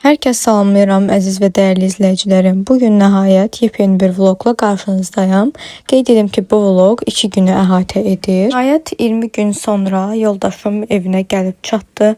Hər kəs salamlayıram əziz və dəyərli izləyicilərim. Bugün nəhayət yepyeni bir vloqla qarşınızdayam. Qeyd edim ki, bu vloq 2 günü əhatə edir. Nəhayət 20 gün sonra yoldaşım evinə gəlib çatdı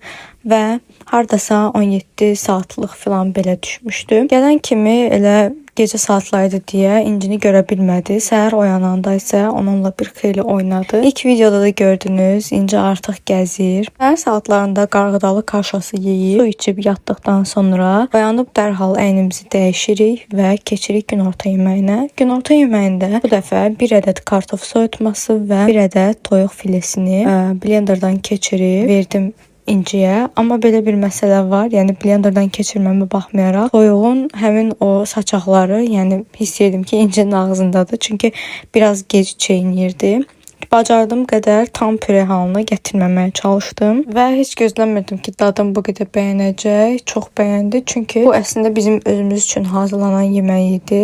və hardasa 17 saatlıq filan belə düşmüşdü. Gələn kimi elə gecə saatlarıydı deyə İncini görə bilmədi. Səhər oyananda isə onunla bir xeyli oynadı. İlk videoda da gördünüz, İnci artıq gəzir. Səhər saatlarında qarğıdalı kaşası yeyib, su içib yatdıqdan sonra oyanıb dərhal əynimizi dəyişirik və keçirik günorta yeməyinə. Günorta yeməyində bu dəfə bir ədəd kartof soyutması və bir ədəd toyuq filesini blenderdan keçirib verdim İnciyə. Amma belə bir məsələ var. Yəni blenderdan keçirməmə baxmayaraq toyuğun həmin o saçaqları, yəni hiss edirdim ki, İncinin ağzındadır. Çünki biraz gec çeynəyirdi. Bacardığım qədər tam püre halına gətirməməyə çalışdım və heç gözləmirdim ki, dadım bu qədər bəyənəcək. Çox bəyəndi. Çünki bu əslində bizim özümüz üçün hazırlanan yemək idi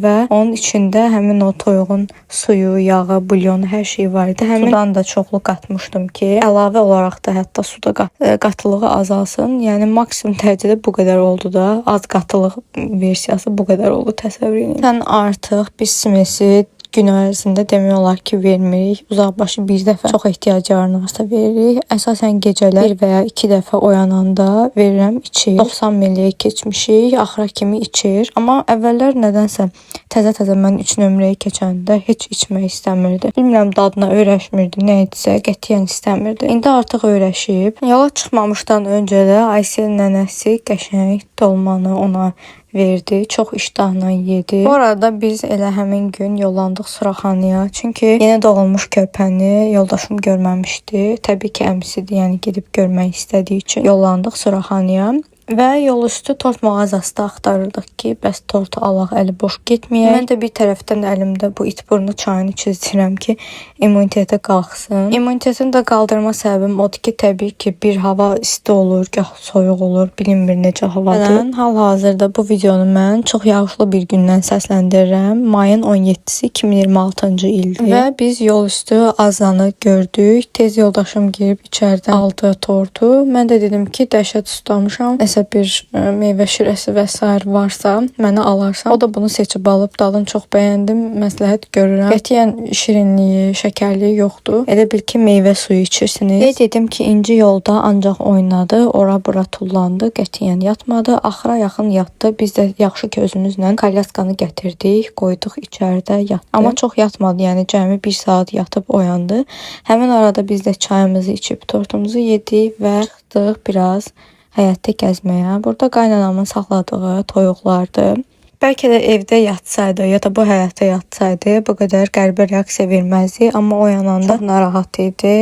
və onun içində həmin o toyuğun suyu, yağı, bulyonu, hər şey var idi. Həmin sudan da çoxlu qatmışdım ki, əlavə olaraq da hətta suda qatılığı azalsın. Yəni maksimum dərəcədə bu qədər oldu da. Az qatılıq versiyası bu qədər oldu, təsəvvür edin. Sən artıq biz simesi gün ərzində demək olar ki, vermirik. Uzaqbaşı bir dəfə çox ehtiyacı varsa veririk. Əsasən gecələr 1 və ya 2 dəfə oyananda verirəm, içir. 90 milliyə keçmişik, axıra kimi içir. Amma əvvəllər nədənsə təzə-təzə mən 3 nömrəyə keçəndə heç içmək istəmirdi. Bilmirəm, dadına öyrəşmirdi, nə etsə qətiyyən istəmirdi. İndi artıq öyrəşib. Yola çıxmamışdan öncə də Aysel nənəsi qəşəng dolmanı ona verdi. Çox iştahla yedi. Bu arada biz elə həmin gün yollandıq Suraxanıya. Çünki yeni doğulmuş körpəni yoldaşım görməmişdi. Təbii ki, əmisidir, yəni gedib görmək istədiyi üçün yollandıq Suraxanıya. Və yol üstü tort mağazası da axtarırdıq ki, bəs tortu alaq, əli boş getməyək. Mən də bir tərəfdən əlimdə bu itburnu çayını çizdirəm ki, immuniteti qalxsın. İmmunitetini də qaldırma səbəbim odur ki, təbii ki, bir hava isti olur, gah soyuq olur, bilinmir necə havadır. Hal-hazırda bu videonu mən çox yağışlı bir gündən səsləndirirəm. Mayın 17-si 2026-cı ildir. Və biz yol üstü Azanı gördük. Tez yoldaşım girib içəridən aldı tortu. Mən də dedim ki, dəhşət susamışam. Bir meyvə şirəsi və s. varsa, mənə alarsan. O da bunu seçib alıb, dadını çox bəyəndim, məsləhət görürəm. Qətiyyən şirinliyi, şəkərliyi yoxdur. Elə bil ki, meyvə suyu içirsiniz. Qeyd edim ki, İnci yolda ancaq oynadı, ora-bura tullandı, qətiyyən yatmadı. Axıra yaxın yatdı. Biz də yaxşı ki, özümüzlə kalyaskanı gətirdik, qoyduq içəridə yatdı. Amma çox yatmadı, yəni cəmi 1 saat yatıb oyandı. Həmin arada biz də çayımızı içib, tortumuzu yedik və çıxdıq biraz həyətdə gəzməyə. Burada qaynanamın saxladığı toyuqlardır. Bəlkə də evdə yatsaydı ya da bu həyətdə yatsaydı bu qədər qəribə reaksiya verməzdi. Amma oyananda çox narahat idi.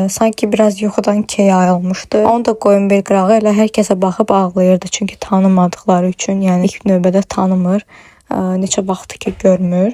Sanki biraz yuxudan key ayılmışdı. Onu da qoyun bir qırağı elə hər kəsə baxıb ağlayırdı. Çünki tanımadıkları üçün, yəni ilk növbədə tanımır. Neçə vaxtdır ki, görmür.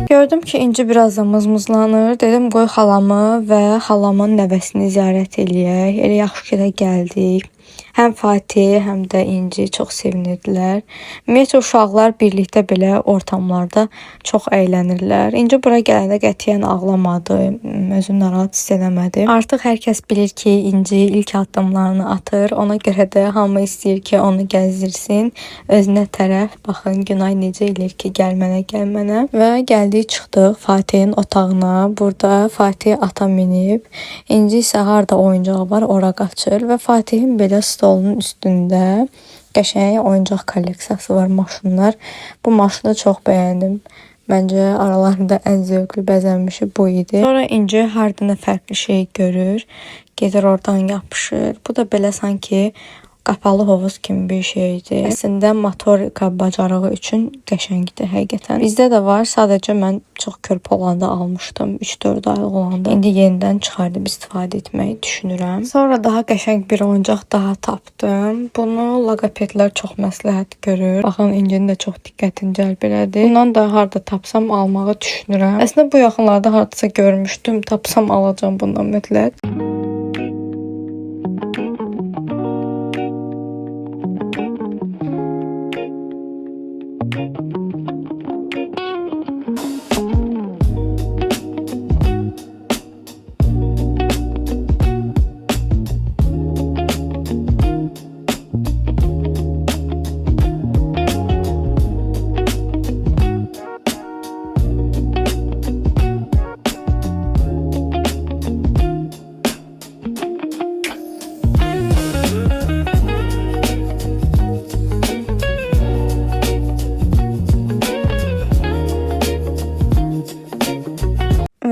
Gördüm ki, İnci biraz da mızmızlanır. Dedim, qoy xalamı və xalamın nəvəsini ziyarət eləyək. Elə yaxşı ki, də gəldik. Həm Fatih, həm də İnci çox sevinirdilər. Ümumiyyətlə, uşaqlar birlikdə belə ortamlarda çox əylənirlər. İnci bura gələndə qətiyyən ağlamadı, özünü narahat hiss eləmədi. Artıq hər kəs bilir ki, İnci ilk addımlarını atır. Ona görə də hamı istəyir ki, onu gəzdirsin. Özünə tərəf, baxın, Günay necə eləyir ki, gəlmənə. Və gəldik, çıxdıq Fatihin otağına. Burada Fatih ata minib. İnci isə harda oyuncağı var, ora qaçır və Fatihin belə stolunun üstündə qəşəng oyuncaq kolleksiyası var, maşınlar. Bu maşını çox bəyəndim. Məncə aralarında ən zövqlü bəzənmişi bu idi. Sonra İnci hardana fərqli şey görür, gedir oradan yapışır. Bu da belə sanki qapalı hovuz kimi bir şeydir. Əslində motorika bacarığı üçün qəşəngdir həqiqətən. Bizdə də var, sadəcə mən çox körpə olanda almışdım, 3-4 aylıq olanda. İndi yenidən çıxardıb istifadə etməyi düşünürəm. Sonra daha qəşəng bir oyuncaq daha tapdım. Bunu logopedlər çox məsləhət görür. Baxın, İncinin də çox diqqətini cəlb elədi. Bundan da harda tapsam almağı düşünürəm. Əslində bu yaxınlarda hardasa görmüşdüm, tapsam alacağım bundan mütləq.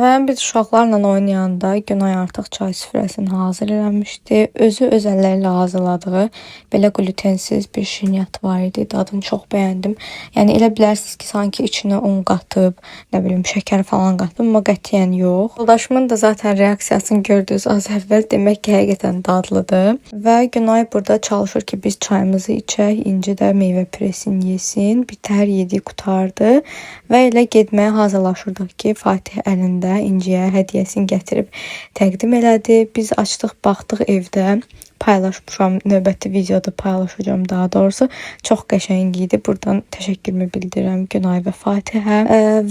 Və biz uşaqlarla oynayanda Günay artıq çay süfrəsini hazır eləmişdi. Özü öz əllərlə hazırladığı belə glutensiz bir şirniyyat var idi. Dadını çox bəyəndim. Yəni elə bilərsiniz ki, sanki içinə un qatıb, nə bilim şəkər falan qatıb, amma qətiyyən yox. Yoldaşımın da zaten reaksiyasını gördünüz az əvvəl. Demək ki, həqiqətən dadlıdır. Və Günay burada çalışır ki, biz çayımızı içək, İnci də meyvə püresini yesin. Bitər yedi qutardı və elə getməyə hazırlaşırdıq ki, Fatih əlində İnciyə hədiyyəsini gətirib təqdim elədi. Biz açdıq, baxdıq evdə. Paylaşmışam, növbəti videoda paylaşacağım daha doğrusu. Çox qəşəng idi. Buradan təşəkkürümü bildirirəm Günay və Fatihə.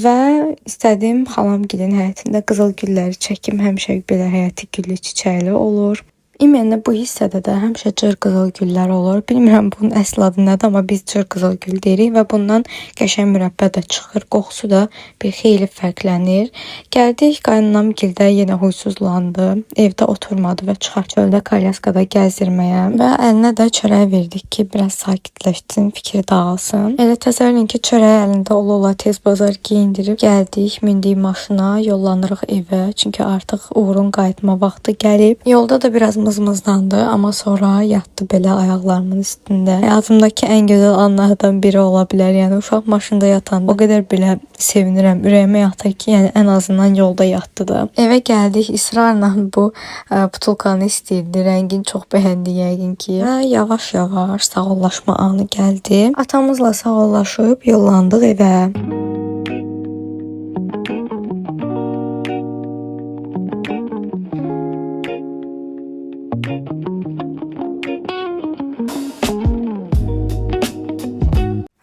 Və istədim xalamgilin həyətində qızıl gülləri çəkim. Həmişə belə həyəti güllü çiçəkli olur. İmənlə bu hissədə də həmişə cır qızıl güllər olur. Bilmirəm bunun əsl adı nədir, amma biz cır qızıl gül deyirik və bundan qəşəng mürəbbə də çıxır. Qoxusu da bir xeyli fərqlənir. Gəldik, qaynanam gildə yenə huysuzlandı. Evdə oturmadı və çıxar çöldə Kalyaskada gəzdirməyə və əlinə də çörək verdik ki, biraz sakitləşsin, fikri dağılsın. Elə təsəvvür edin ki, çörəyi əlində ola tez bazar geyindirib gəldik, mindik maşına, yollanırıq evə. Çünki artıq Uğurun qayıtma vaxtı gəlib. Yolda da biraz mızmızlandı, amma sonra yatdı belə ayaqlarımın üstündə. Həyatımdakı ən gözəl anlardan biri ola bilər. Yəni uşaq maşında yatanda o qədər belə sevinirəm. Ürəyimə yatır ki, yəni ən azından yolda yatdı da. Evə gəldik, israrla bu butulkanı istəyirdi. Rəngini çox bəyəndi yəqin ki. Və yavaş-yavaş sağollaşma anı gəldi. Atamızla sağollaşıb yollandıq evə.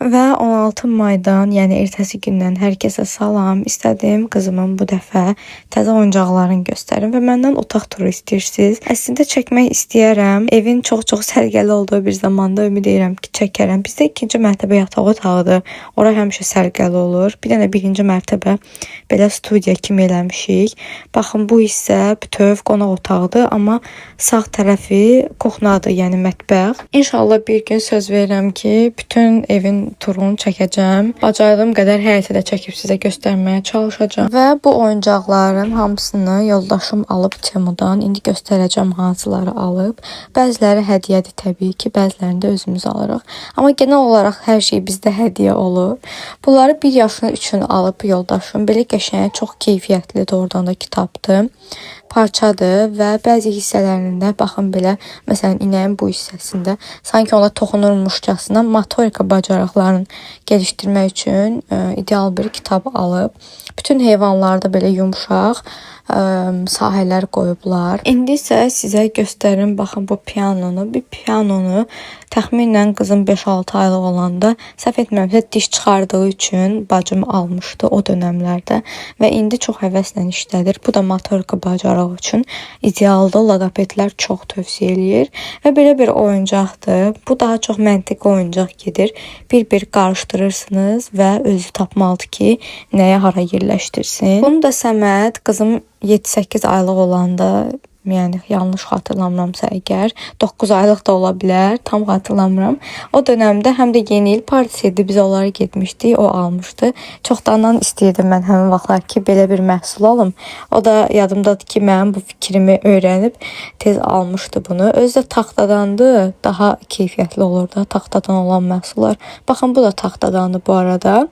Və 16 maydan, yəni ertəsi gündən hər kəsə salam. İstədim qızımın bu dəfə təzə oyuncaqlarını göstərim və məndən otaq turu istəyirsiniz. Əslində çəkmək istəyərəm. Evin çox-çox sərgəli olduğu bir zamanda ümid edirəm ki, çəkərəm. Bizdə ikinci mərtəbə yataq otağıdır. Ora həmişə sərgəli olur. Bir dənə birinci mərtəbə belə studiya kimi eləmişik. Baxın, bu hissə bütöv qonaq otağıdır, amma sağ tərəfi kuxnadır, yəni mətbəx. İnşallah bir gün söz verirəm ki, bütün evin turunu çəkəcəm. Bacardığım qədər həyəti də çəkib sizə göstərməyə çalışacağam. Və bu oyuncaqların hamısını yoldaşım alıb Temudan. İndi göstərəcəm hansıları alıb. Bəziləri hədiyyədir təbii ki, bəzilərini də özümüz alırıq. Amma genel olaraq hər şey bizdə hədiyyə olur. Bunları 1 yaşına üçün alıb yoldaşım. Belə qəşəng, çox keyfiyyətli doğrudan da kitabdır. Parçadır və bəzi hissələrində baxın belə, məsələn inəyin bu hissəsində sanki ona toxunurmuşcasına motorika bacarıqlarını gelişdirmək üçün ideal bir kitab alıb. Bütün heyvanlarda belə yumşaq sahələr qoyublar. İndi isə sizə göstərim, baxın bu pianonu. Bir pianonu təxminən qızım 5-6 aylıq olanda, səhv etmirəmsə diş çıxardığı üçün bacım almışdı o dönəmlərdə və indi çox həvəslə işlədir. Bu da motorika bacarığı üçün idealdır. Logopedlər çox tövsiyə eləyir və belə bir oyuncaqdır. Bu daha çox məntiqi oyuncaq gedir. Bir-bir qarışdırırsınız və özü tapmalıdır ki, nəyə hara yerləşdirsin. Bunu da Səməd qızım 7-8 aylıq olanda, yəni yanlış xatırlamıramsa əgər 9 aylıq da ola bilər, tam xatırlamıram. O dövrdə həm də yeni il partisi idi, biz onlara getmişdik, o almışdı. Çoxdandan istəyirdim mən həmin vaxtlar ki, belə bir məhsul alım. O da yadımdadır ki, mənim bu fikrimi öyrənib tez almışdı bunu. Özü də taxtadandır, daha keyfiyyətli olur da taxtadan olan məhsullar. Baxın, bu da taxtadandır bu arada.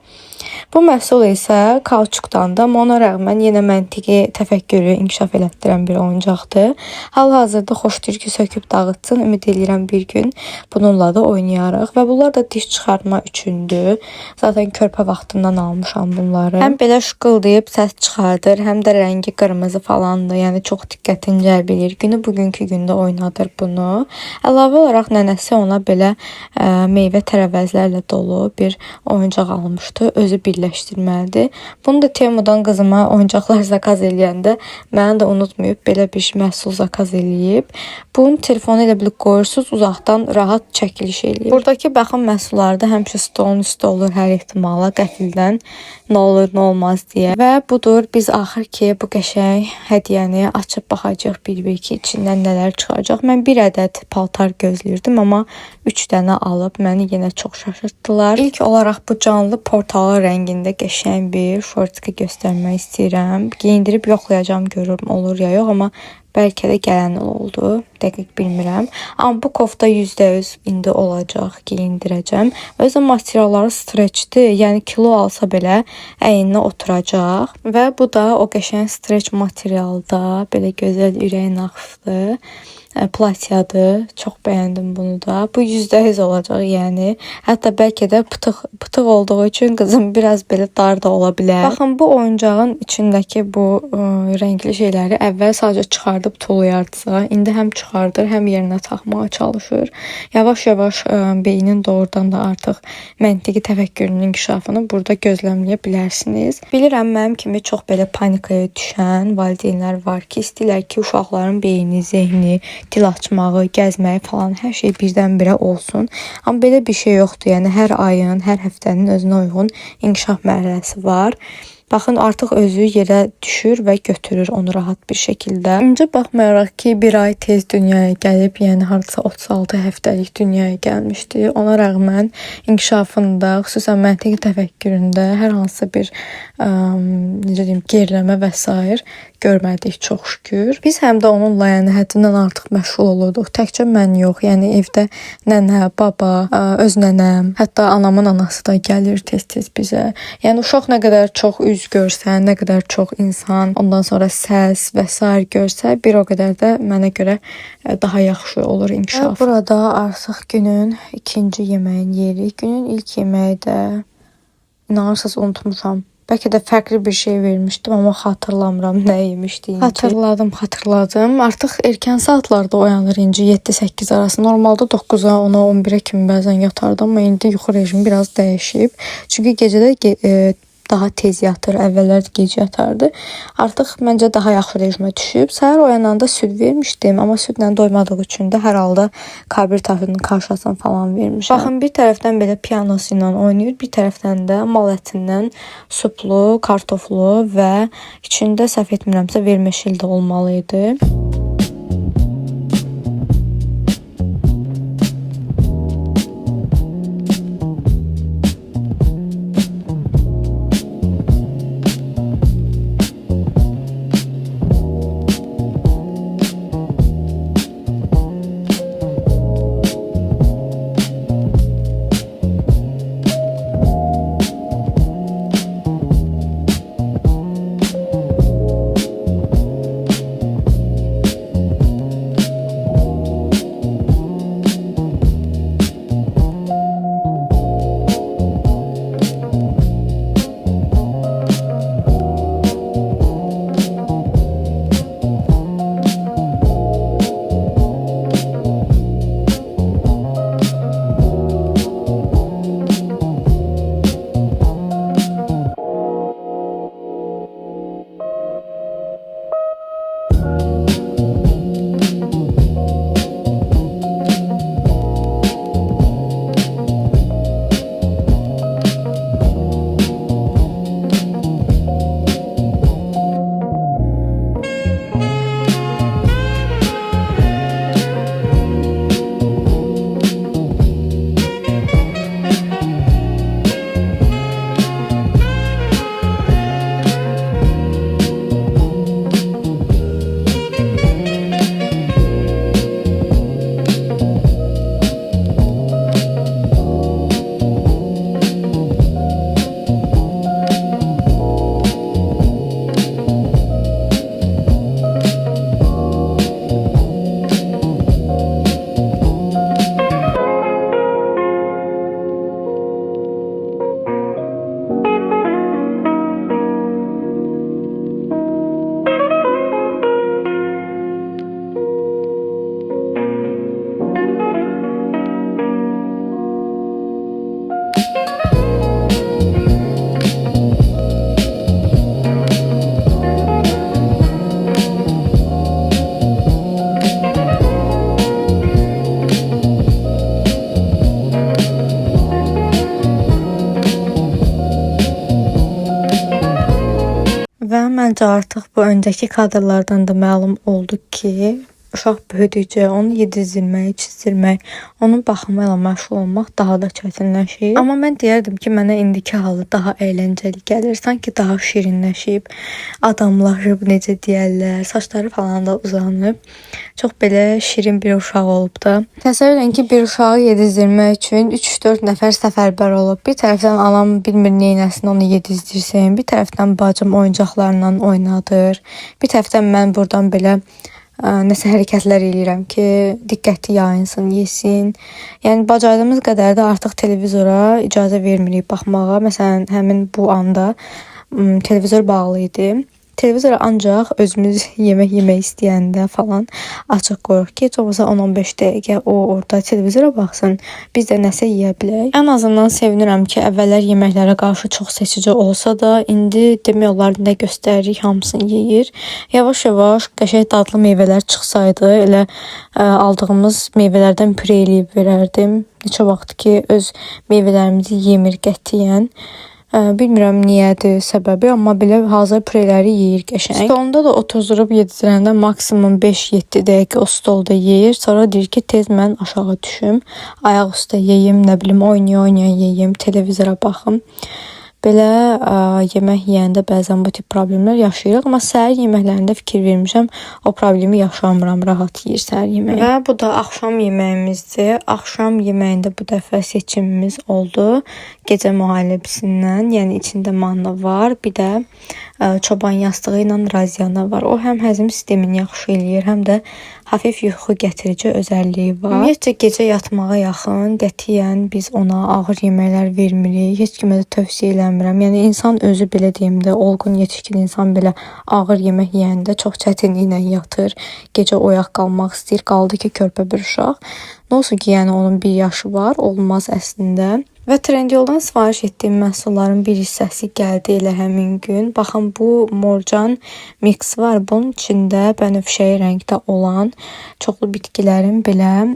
Bu məhsul isə kauçukdandır, amma ona rəğmən yenə məntiqi təfəkkürü inkişaf elətdirən bir oyuncaqdır. Hal-hazırda xoşdur ki, söküb dağıtsın. Ümid edirəm bir gün bununla da oynayarıq və bunlar da diş çıxartma üçündür. Zaten körpə vaxtından almışam bunları. Həm belə şıqqıldayıb səs çıxardır, həm də rəngi qırmızı falandır. Yəni çox diqqətini cəlb edir. Günü bugünkü gündə oynadır bunu. Əlavə olaraq nənəsi ona belə meyvə tərəvəzlərlə dolu bir oyuncaq almışdı. Özü birləşdirməlidir. Bunu da Temudan qızıma oyuncaqlar zakaz eləyəndə məni də unutmayıb belə bir məhsul zakaz eləyib. Bunu telefonu ilə bilib qoyursunuz, uzaqdan rahat çəkiliş eləyir. Buradakı baxım məhsullarda həmişə stolun üstü olur hər ehtimala, qəfildən nə olur, nə olmaz deyə. Və budur, biz axır ki bu qəşəng hədiyyəni açıb baxacaq bir ki içindən nələr çıxacaq. Mən bir ədəd paltar gözləyirdim, amma 3 dənə alıb məni yenə çox şaşırtdılar. İlk olaraq bu canlı portalı rəngində qəşəng bir şortka göstərmək istəyirəm. Geyindirib yoxlayacağım, görürüm olur ya yox, amma bəlkə də gələn oldu. Dəqiq bilmirəm. Amma bu kofta %100 indi olacaq, geyindirəcəm. Özü materialları streçdir. Yəni kilo alsa belə əyninə oturacaq. Və bu da o qəşəng streç materialda, belə gözəl ürək naxışlı platyadır. Çox bəyəndim bunu da. Bu %100 olacaq yəni. Hətta bəlkə də pıtıq olduğu üçün qızım biraz belə dar da ola bilər. Baxın, bu oyuncağın içindəki bu rəngli şeyləri əvvəl sadəcə çıxardıb tulayardısa, indi həm çıxardır, həm yerinə taxmağa çalışır. Yavaş-yavaş beynin doğrudan da artıq məntiqi təfəkkürünün inkişafını burada gözləməyə bilərsiniz. Bilirəm, mənim kimi çox belə panikaya düşən valideynlər var ki, istəyirlər ki, uşaqların beyni, zehni, dil açmağı, gəzməyi falan hər şey birdən-birə olsun. Amma belə bir şey yoxdur. Yəni hər ayın, hər həftənin özünə uyğun inkişaf mərhələsi var. Baxın, artıq özü yerə düşür və götürür onu rahat bir şəkildə. Öncə baxmayaraq ki, bir ay tez dünyaya gəlib, yəni hardasa 36 həftəlik dünyaya gəlmişdi. Ona rəğmən inkişafında, xüsusən məntiqi təfəkküründə hər hansı bir necə deyim, geriləmə və s. görmədik çox şükür. Biz həm də onunla yəni həddindən artıq məşğul olurduq. Təkcə mən yox, yəni evdə nənə, baba, öz nənəm, hətta anamın anası da gəlir tez-tez bizə. Yəni uşaq nə qədər çox üz görsə, nə qədər çox insan, ondan sonra səs və s. görsə, bir o qədər də mənə görə daha yaxşı olur inkişaf. Burada artıq günün ikinci yeməyin yeyirik. Günün ilk yeməyi də inanırsınız unutmuşam. Bəlkə də fərqli bir şey vermişdim, amma xatırlamıram nə yemişdiyim. Xatırladım. Artıq erkən saatlarda oyanır inci 7-8 arası. Normalda 9-a, 10-a, 11-ə kimi bəzən yatardım, amma indi yuxu rejimi biraz dəyişib. Çünki gecədə daha tez yatır, əvvəllər gecə yatardı. Artıq məncə daha yaxşı rejimə düşüb. Səhər oyananda süd vermişdim, amma südlə doymadığı üçün də hər halda kabir tahılının karşısını falan vermişəm. Baxın, bir tərəfdən belə pianosu ilə oynayır, bir tərəfdən də mal ətindən suplu, kartoflu və içində səhv etmirəmsə vermeşil də olmalıydı. Məncə artıq bu öncəki kadrlardan da məlum oldu ki, uşaq böyüdükcə onu yedizdirmək, içizdirmək, onun baxımı ilə məşğul olmaq daha da çətinləşir. Amma mən deyərdim ki, mənə indiki halı daha əyləncəli gəlir. Sanki daha şirinləşib, adamlaşıb, necə deyərlər, saçları falan da uzanıb. Çox belə şirin bir uşaq olub da. Təsəvvür edin ki, bir uşağı yedizdirmək üçün 3-4 nəfər səfərbər olub. Bir tərəfdən anam bilmir neynəsin, onu yedizdirsin. Bir tərəfdən bacım oyuncaqlarla oynadır. Bir tərəfdən mən buradan belə nəsə hərəkətlər eləyirəm ki, diqqəti yayınsın, yesin. Yəni bacardığımız qədər də artıq televizora icazə vermirik baxmağa. Məsələn, həmin bu anda televizor bağlı idi. Televizora ancaq özümüz yemək yemək istəyəndə falan açıq qoyuruq ki, heç olmasa 10-15 dəqiqə o orada televizora baxsın, biz də nəsə yeyə bilək. Ən azından sevinirəm ki, əvvəllər yeməklərə qarşı çox seçici olsa da, indi demək olar nə göstəririk, hamısını yeyir. Yavaş-yavaş qəşəng dadlı meyvələr çıxsaydı, elə aldığımız meyvələrdən püre eləyib verərdim. Neçə vaxt ki, öz meyvələrimizi yemir qətiyyən. Bilmirəm niyədir səbəbi, amma belə hazır püreləri yeyir qəşəng. Stolunda da otuzdurub yedizdirəndə maksimum 5-7 dəqiqə o stolda yeyir. Sonra deyir ki, tez mən aşağı düşüm, ayaq üstə yeyim, nə bilim oynaya-oynaya yeyim, televizora baxım. Belə yemək yeyəndə bəzən bu tip problemlər yaşayırıq, amma səhər yeməklərində fikir vermişəm, o problemi yaşamıram, rahat yeyir səhər yeməyi. Və bu da axşam yeməyimizdir. Axşam yeməyində bu dəfə seçimimiz oldu. Gecə mühallibisindən, yəni içində manna var, bir də çoban yastığı ilə raziana var. O həm həzm sistemini yaxşı eləyir, həm də hafif yuxu gətirici özəlliyi var. Ümumiyyətcə gecə yatmağa yaxın qətiyyən biz ona ağır yeməklər vermirik. Heç kimə də tövsiyə eləmirəm. Yəni insan özü belə deyim də, olğun yetişkin insan belə ağır yemək yeyəndə çox çətinliklə yatır. Gecə oyaq qalmaq istəyir, qaldı ki, körpə bir uşaq. Nə olsun ki, yəni onun bir yaşı var, olmaz əslində. Və Trendyoldan sifariş etdiyim məhsulların bir hissəsi gəldi elə həmin gün. Baxın, bu morcan mix var. Bunun içində bənövşəyi rəngdə olan çoxlu bitkilərin belə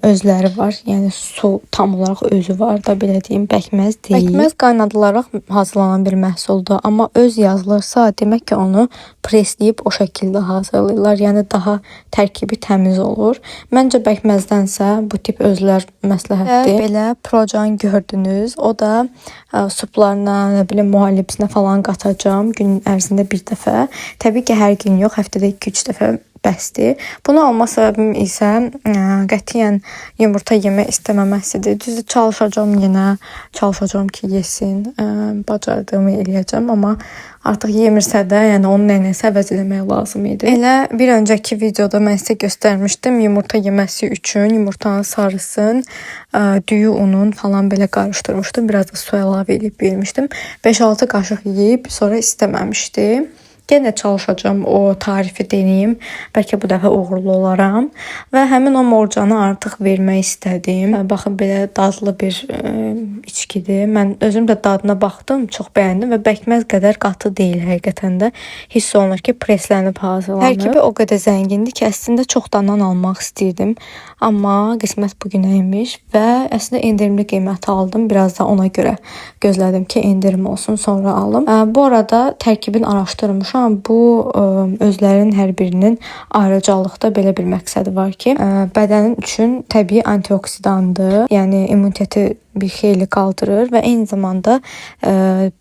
özləri var. Yəni su tam olaraq özü var da, belə deyim, bəkməz deyil. Bəkməz qaynadılaraq hazırlanan bir məhsuldur. Amma öz yazılırsa, demək ki, onu presləyib o şəkildə hazırlayırlar. Yəni daha tərkibi təmiz olur. Məncə bəkməzdənsə bu tip özlər məsləhətdir. Belə procan gördünüz. O da suplarına, nə bilim, mühallibisinə falan qatacağım gün ərzində bir dəfə. Təbii ki, hər gün yox, həftədə 2-3 dəfə bəsdir. Bunu alma səbəbim isə qətiyyən yumurta yemək istəməməsidir. Düzdür, çalışacağım ki, yesin. Bacardığımı eləyəcəm, amma artıq yemirsə də, yəni onun nəyəsə əvəz eləmək lazım idi. Elə bir öncəki videoda mən sizə göstərmişdim, yumurta yeməsi üçün yumurtanın sarısını düyü unun falan belə qarışdırmışdım. Biraz da su əlavə edib vermişdim. 5-6 qaşıq yeyib sonra istəməmişdim. Yenə çalışacağım o tarifi deneyim. Bəlkə bu dəfə uğurlu olaram. Və həmin o morcanı artıq vermək istədim. Baxın, belə dadlı bir içkidir. Mən özüm də dadına baxdım, çox bəyəndim və bəkməz qədər qatı deyil həqiqətən də. Hiss olunur ki, preslənib hazırlanıb. Tərkibi o qədər zəngindir ki, əslində çoxdandan almaq istəyirdim. Amma qismət bugünə imiş və əslində endirimli qiymətə aldım. Biraz da ona görə gözlədim ki, endirim olsun, sonra alım. Bu arada tərkibin araşdırmışam. Bu özlərinin hər birinin ayrıcalıqda belə bir məqsədi var ki, bədənin üçün təbii antioksidandır. Yəni immuniteti bir xeyli qaldırır və eyni zamanda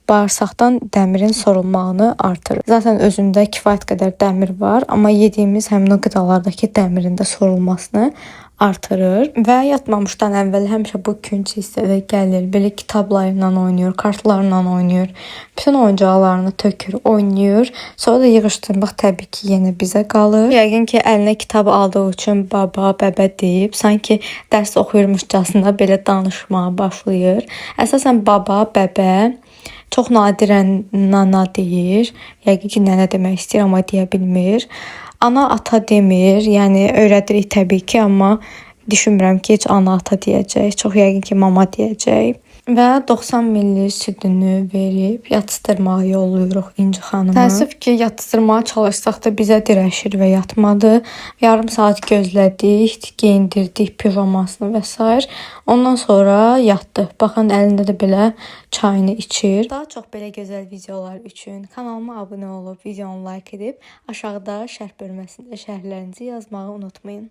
bağırsaqdan dəmirin sorulmağını artırır. Zaten özündə kifayət qədər dəmir var, amma yediyimiz həmin o qidalardakı dəmirin də sorulmasını artırır. Və yatmamışdan əvvəl həmişə bu künc hissədə gəlir. Belə kitablarla oynayır, kartlarla oynayır. Bütün oyuncaqlarını tökür, oynayır. Sonra da yığışdırmaq təbii ki, yenə bizə qalır. Yəqin ki, əlinə kitab aldığı üçün baba, bəbə deyib, sanki dərs oxuyurmuşcasına belə danışmağa başlayır. Əsasən baba, bəbə, çox nadirən nana deyir. Yəqin ki, nənə demək istəyir, amma deyə bilmir. Ana, ata demir, yəni öyrədirik təbii ki, amma düşünmürəm ki, heç ana, ata deyəcək. Çox yəqin ki, mama deyəcək. və 90 ml südünü verib yatıstırmağa yollayırıq İnci xanımı. Təəssüf ki, yatıstırmağa çalışsaq da bizə dirəşir və yatmadı. Yarım saat gözlədik, geyindirdik pijamasını və s. Ondan sonra yatdı. Baxın, əlində də belə çayını içir. Daha çox belə gözəl videolar üçün kanalıma abunə olub, videonu like edib, aşağıda şərh bölməsində şərhlərinizi yazmağı unutmayın.